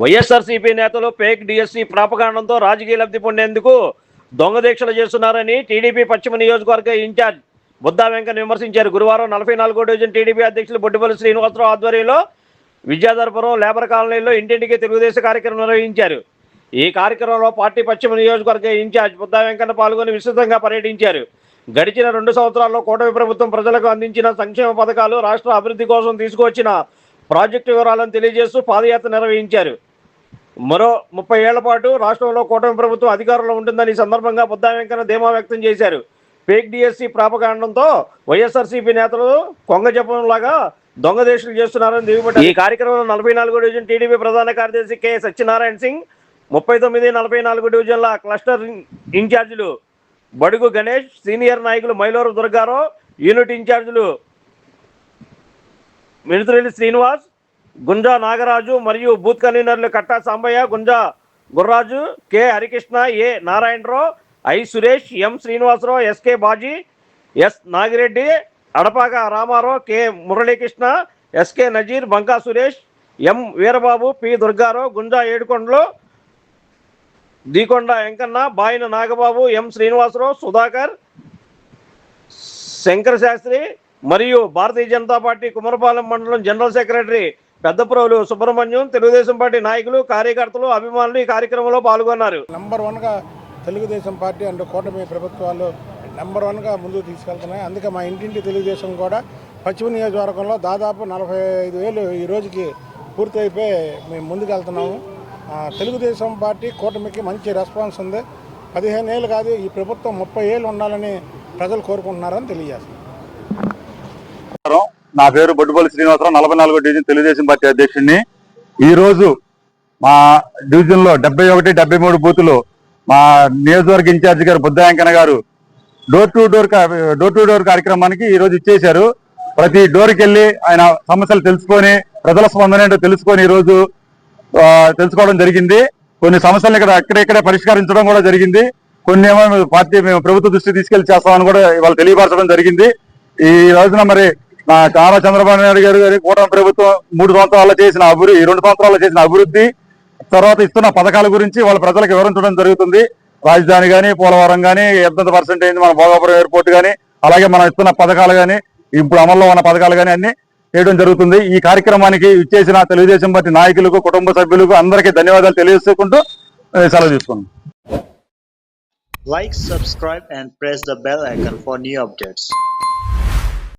వైఎస్ఆర్సీపీ నేతలు fake DSC ప్రాపగాండంతో రాజకీయ లబ్ధి పొందేందుకు దొంగ దీక్షలు చేస్తున్నారని టీడీపీ పశ్చిమ నియోజకవర్గ ఇన్ఛార్జ్ బుద్దా వెంకన్న విమర్శించారు. గురువారం 44వ డివిజన్ టీడీపీ అధ్యక్షులు బొడ్డుపల్లి శ్రీనివాసరావు ఆధ్వర్యంలో విద్యాధరపురం లేబర్ కాలనీలో ఇంటింటికి తెలుగుదేశం కార్యక్రమం నిర్వహించారు. ఈ కార్యక్రమంలో పార్టీ పశ్చిమ నియోజకవర్గ ఇన్ఛార్జ్ బుద్దా వెంకన్న పాల్గొని విస్తృతంగా పర్యటించారు. గడిచిన 2 సంవత్సరాల్లో కూటమి ప్రభుత్వం ప్రజలకు అందించిన సంక్షేమ పథకాలు, రాష్ట్ర అభివృద్ధి కోసం తీసుకువచ్చిన ప్రాజెక్టు వివరాలను తెలియజేస్తూ పాదయాత్ర నిర్వహించారు. మరో 30 ఏళ్ల పాటు రాష్ట్రంలో కూటమి ప్రభుత్వం అధికారంలో ఉంటుందని సందర్భంగా బుద్దా వెంకన్న ధీమా వ్యక్తం చేశారు. ఫేక్ డిఎస్సీ ప్రాపగాండంతో వైఎస్ఆర్సీపీ నేతలు కొంగ జపంలాగా దొంగ దేశాలు చేస్తున్నారని దిగుబడి. ఈ కార్యక్రమంలో 44వ డివిజన్ టీడీపీ ప్రధాన కార్యదర్శి కె సత్యనారాయణ సింగ్, 39, 44 డివిజన్ల క్లస్టర్ ఇన్ఛార్జీలు బడుగు గణేష్, సీనియర్ నాయకులు మైలూరు దుర్గారావు, యూనిట్ ఇన్ఛార్జీలు మినుతురెల్లి శ్రీనివాస్, గుంజా నాగరాజు మరియు బూత్ కన్వీనర్లు Katta Sambaiah, Gunja Gurraju, K Harikrishna, A Narayanarao, I Suresh, M Srinivasarao, SK Baji, S Nagireddy, Adapaka Ramarao, K Muralikrishna, SK Nazeer, Banka Suresh, M Veerababu, P Durgarao, Gunja Yedukondalu, Deekonda Venkanna, Bayina Nagababu, M Srinivasarao, Sudhakar, Shankara Sastry మరియు భారతీయ జనతా పార్టీ కుమరపాలెం మండలం general secretary Peddaprolu Subrahmanyam, Telugu Desam party నాయకులు, కార్యకర్తలు, అభిమానులు ఈ కార్యక్రమంలో పాల్గొన్నారు. నంబర్ 1గా తెలుగుదేశం పార్టీ అండ్ కూటమి ప్రభుత్వాలు నంబర్ 1గా ముందుకు తీసుకెళ్తున్నాయి. అందుకే మా ఇంటింటి తెలుగుదేశం కూడా పశ్చిమ నియోజకవర్గంలో దాదాపు 45,000 ఈ రోజుకి పూర్తి అయిపోయి మేము ముందుకు వెళ్తున్నాము. తెలుగుదేశం పార్టీ కూటమికి మంచి రెస్పాన్స్ ఉంది. 15 ఏళ్ళు కాదు, ఈ ప్రభుత్వం 30 ఏళ్ళు ఉండాలని ప్రజలు కోరుకుంటున్నారని తెలియజేస్తున్నారు. నా పేరు బొడ్డుపల్లి శ్రీనివాసరావు, 44వ డివిజన్ తెలుగుదేశం పార్టీ అధ్యక్షుడిని. ఈరోజు మా డివిజన్లో 71, 73 బూతులు మా నియోజకవర్గ ఇన్ఛార్జి గారు బుద్దా వెంకన్న గారు డోర్ టు డోర్ కార్యక్రమానికి ఈరోజు ఇచ్చేశారు. ప్రతి డోర్కి వెళ్ళి ఆయన సమస్యలు తెలుసుకొని ప్రజల స్పందన ఏంటో తెలుసుకొని ఈరోజు తెలుసుకోవడం జరిగింది. కొన్ని సమస్యలను ఇక్కడే పరిష్కరించడం కూడా జరిగింది. కొన్ని ఏమో పార్టీ మేము ప్రభుత్వ దృష్టి తీసుకెళ్లి చేస్తామని కూడా ఇవాళ తెలియపరచడం జరిగింది. ఈ రోజున మరి నారా చంద్రబాబు నాయుడు గారు కూటమి ప్రభుత్వం 3 సంవత్సరాల్లో చేసిన అభివృద్ధి, 2 సంవత్సరాల్లో చేసిన అభివృద్ధి, తర్వాత ఇస్తున్న పథకాల గురించి వాళ్ళ ప్రజలకు వివరించడం జరుగుతుంది. రాజధాని కానీ, పోలవరం కానీ, ఎంత పర్సెంట్ అయింది మన భోగాపురం ఎయిర్పోర్ట్ కానీ, అలాగే మనం ఇస్తున్న పథకాలు కానీ, ఇప్పుడు అమల్లో ఉన్న పథకాలు కానీ అన్ని చేయడం జరుగుతుంది. ఈ కార్యక్రమానికి ఇచ్చేసిన తెలుగుదేశం పార్టీ నాయకులకు, కుటుంబ సభ్యులకు అందరికీ ధన్యవాదాలు తెలియజేసుకుంటూ సెలవు తీసుకున్నాం. Like, subscribe and press the bell icon for new updates.